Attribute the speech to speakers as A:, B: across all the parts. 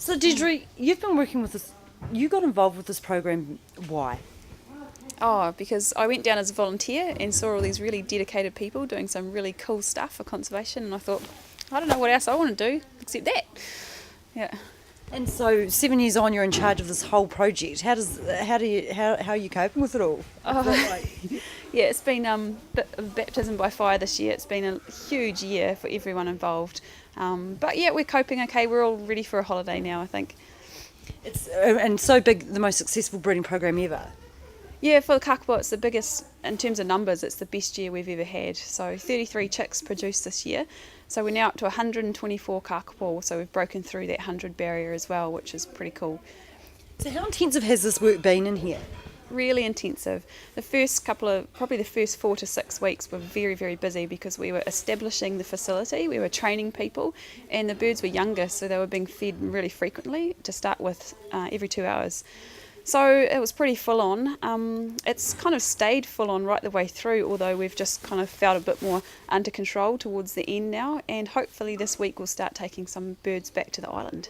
A: So Deirdre, you've been working with this, you got involved with this program, why?
B: Oh, because I went down as a volunteer and saw all these really dedicated people doing some really cool stuff for conservation, and I thought, I don't know what else I want to do except that. Yeah.
A: And so 7 years on, you're in charge of this whole project. How are you coping with it all?
B: Oh, yeah, it's been bit of baptism by fire this year. It's been a huge year for everyone involved. But yeah, we're coping okay. We're all ready for a holiday now, I think.
A: It's and so big, the most successful breeding program ever.
B: Yeah, for the kakapo, it's the biggest in terms of numbers. It's the best year we've ever had. So 33 chicks produced this year. So we're now up to 124 kakapo. So we've broken through that 100 barrier as well, which is pretty cool.
A: So how intensive has this work been in here?
B: Really intensive. The first couple of, probably the first 4 to 6 weeks were very, very busy because we were establishing the facility, we were training people, and the birds were younger, so they were being fed really frequently to start with, every 2 hours. So it was pretty full on. It's kind of stayed full on right the way through, although we've just kind of felt a bit more under control towards the end now, and hopefully this week we'll start taking some birds back to the island.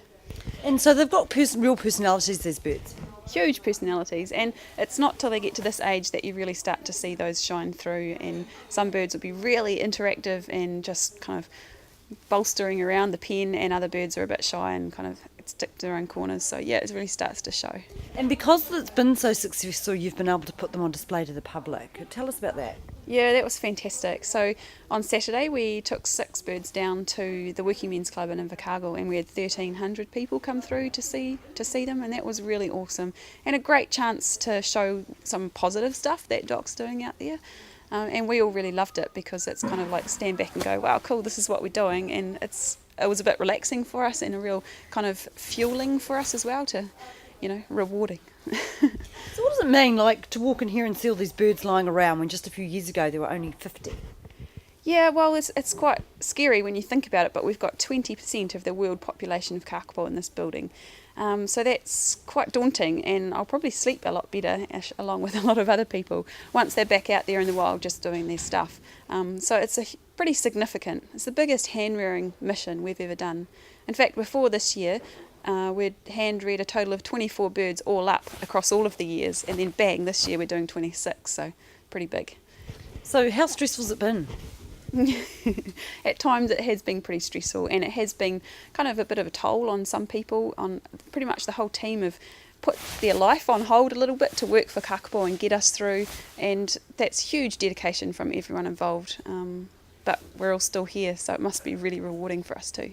A: And so they've got real personalities, these birds.
B: Huge personalities, and it's not till they get to this age that you really start to see those shine through, and some birds will be really interactive and just kind of bolstering around the pen, and other birds are a bit shy and kind of stick to their own corners. So yeah, it really starts to show.
A: And because it's been so successful, you've been able to put them on display to the public. Tell us about that.
B: Yeah, that was fantastic. So on Saturday we took 6 birds down to the Working Men's Club in Invercargill, and we had 1,300 people come through to see them, and that was really awesome and a great chance to show some positive stuff that Doc's doing out there. And we all really loved it because it's kind of like stand back and go, wow, cool, this is what we're doing, and it was a bit relaxing for us and a real kind of fueling for us as well, to, rewarding.
A: So what does it mean, like, to walk in here and see all these birds lying around when just a few years ago there were only 50?
B: Yeah, well, it's quite scary when you think about it, but we've got 20% of the world population of kakapo in this building. So that's quite daunting, and I'll probably sleep a lot better along with a lot of other people once they're back out there in the wild just doing their stuff. So it's pretty significant. It's the biggest hand-rearing mission we've ever done. In fact, before this year, we'd hand-reared a total of 24 birds all up across all of the years, and then bang, this year we're doing 26, so pretty big.
A: So how stressful has it been?
B: At times it has been pretty stressful, and it has been kind of a bit of a toll on some people. On pretty much the whole team have put their life on hold a little bit to work for kakapo and get us through, and that's huge dedication from everyone involved. But we're all still here, so it must be really rewarding for us too.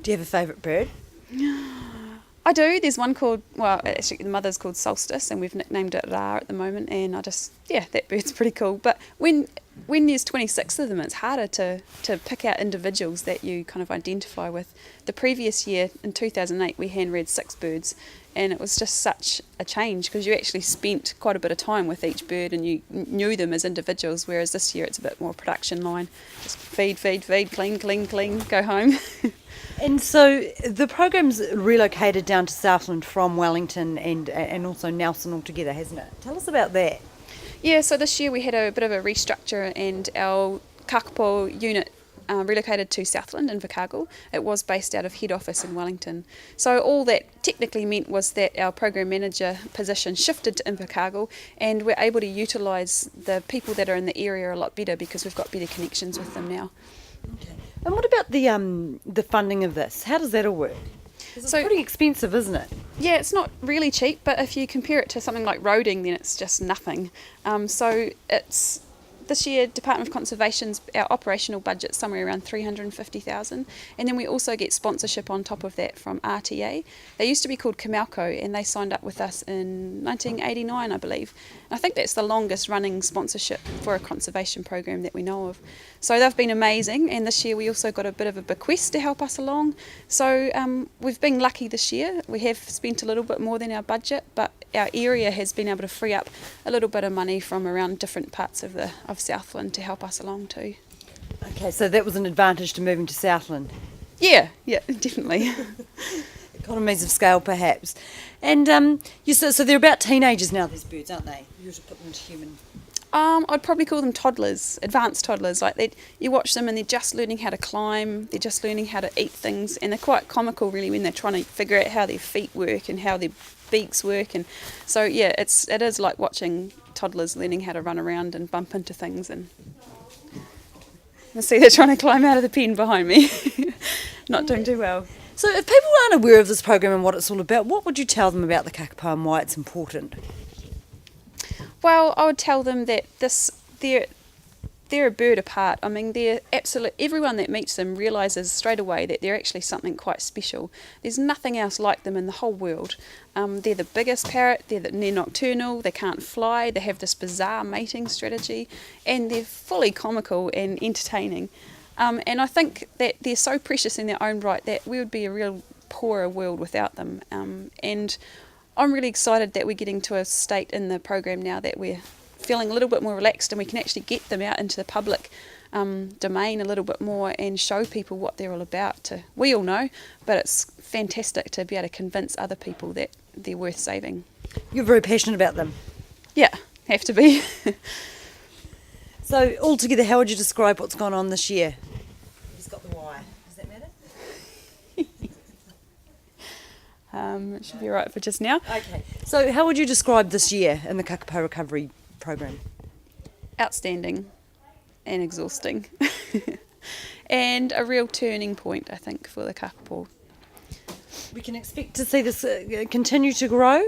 A: Do you have a favourite bird?
B: I do. There's one called, well, actually the mother's called Solstice, and we've nicknamed it Ra at the moment, and that bird's pretty cool. But when there's 26 of them, it's harder to pick out individuals that you kind of identify with. The previous year, in 2008, we hand-reared 6 birds, and it was just such a change because you actually spent quite a bit of time with each bird and you knew them as individuals, whereas this year it's a bit more production line. Just feed, clean, go home.
A: And so the program's relocated down to Southland from Wellington and also Nelson altogether, hasn't it? Tell us about that.
B: Yeah, so this year we had a bit of a restructure, and our kakapo unit relocated to Southland in Invercargill. It was based out of head office in Wellington. So all that technically meant was that our program manager position shifted to Invercargill, and we're able to utilise the people that are in the area a lot better because we've got better connections with them now.
A: Okay. And what about the funding of this? How does that all work? It's pretty expensive, isn't it?
B: Yeah, it's not really cheap, but if you compare it to something like roading, then it's just nothing. So it's this year, Department of Conservation's our operational budget somewhere around 350,000, and then we also get sponsorship on top of that from RTA. They used to be called Kamalco, and they signed up with us in 1989, I believe. And I think that's the longest running sponsorship for a conservation program that we know of. So they've been amazing, and this year we also got a bit of a bequest to help us along. So we've been lucky this year. We have spent a little bit more than our budget, but our area has been able to free up a little bit of money from around different parts of Southland to help us along too.
A: Okay, so that was an advantage to moving to Southland.
B: Yeah, definitely.
A: Economies of scale, perhaps. And so they're about teenagers now, these birds, aren't they? You should put them into human.
B: I'd probably call them toddlers, advanced toddlers. You watch them and they're just learning how to climb, they're just learning how to eat things, and they're quite comical really when they're trying to figure out how their feet work and how their beaks work. And so yeah, it is like watching toddlers learning how to run around and bump into things. And I see they're trying to climb out of the pen behind me. Not doing too well.
A: So if people aren't aware of this program and what it's all about, what would you tell them about the kakapo and why it's important?
B: Well, I would tell them that they're a bird apart. I mean, everyone that meets them realises straight away that they're actually something quite special. There's nothing else like them in the whole world. They're the biggest parrot, they're nocturnal, they can't fly, they have this bizarre mating strategy, and they're fully comical and entertaining. And I think that they're so precious in their own right that we would be a real poorer world without them. And I'm really excited that we're getting to a state in the program now that we're feeling a little bit more relaxed and we can actually get them out into the public domain a little bit more and show people what they're all about. We all know, but it's fantastic to be able to convince other people that they're worth saving.
A: You're very passionate about them.
B: Yeah, have to be.
A: So altogether, how would you describe what's gone on this year? He's got the wire. Does that matter?
B: It should be right for just now.
A: Okay. So how would you describe this year in the Kakapo Recovery Program?
B: Outstanding and exhausting. And a real turning point, I think, for the Kakapo.
A: We can expect to see this continue to grow?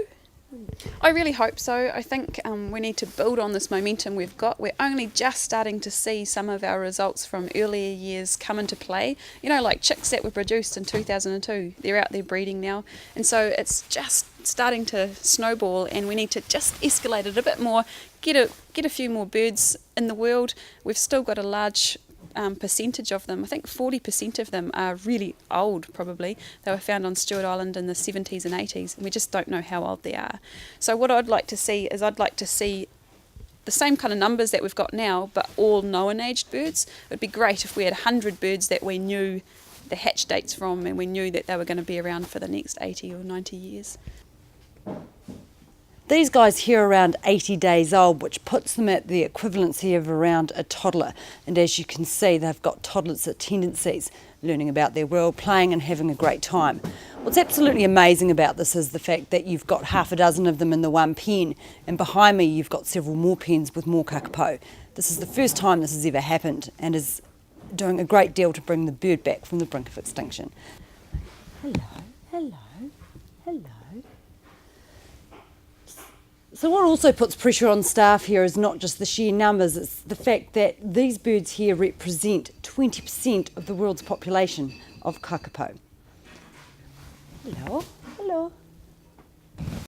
B: I really hope so. I think we need to build on this momentum we've got. We're only just starting to see some of our results from earlier years come into play. You know, like chicks that were produced in 2002. They're out there breeding now. And so it's just starting to snowball, and we need to just escalate it a bit more, get a few more birds in the world. We've still got a large percentage of them. I think 40% of them are really old, probably. They were found on Stewart Island in the 70s and 80s, and we just don't know how old they are. So what I'd like to see the same kind of numbers that we've got now, but all known aged birds. It would be great if we had 100 birds that we knew the hatch dates from, and we knew that they were going to be around for the next 80 or 90 years.
A: These guys here are around 80 days old, which puts them at the equivalency of around a toddler. And as you can see, they've got toddler's tendencies, learning about their world, playing and having a great time. What's absolutely amazing about this is the fact that you've got half a dozen of them in the one pen, and behind me you've got several more pens with more kakapo. This is the first time this has ever happened and is doing a great deal to bring the bird back from the brink of extinction. Hello, hello, hello. So what also puts pressure on staff here is not just the sheer numbers, it's the fact that these birds here represent 20% of the world's population of kakapo. Hello, hello.